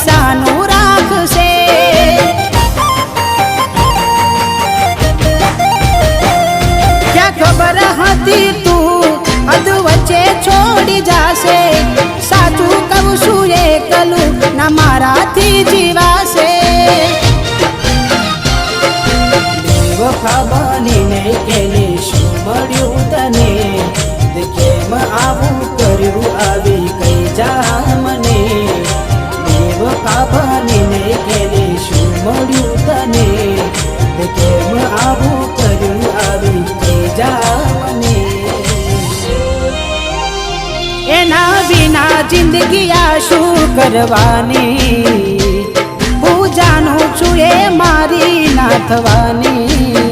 પૈસાનું રાખશે. ક્યાં ખબર હતી તું અધ વચ્ચે છોડી જાશે. સાચું કહું છું એકલું ના મારાથી જીવાશે. બેવફા બનીને કેને શું મળ્યું તને? કેમ આવું કર્યું આવી કઈ જા મને? બેવફા બનીને કેને શું મળ્યું તને? કેમ આવું કર્યું આવી કઈ જા મને? એના વિના જિંદગી આ શું કરવાની? હું જાણું છું એ મારી ના થવાની.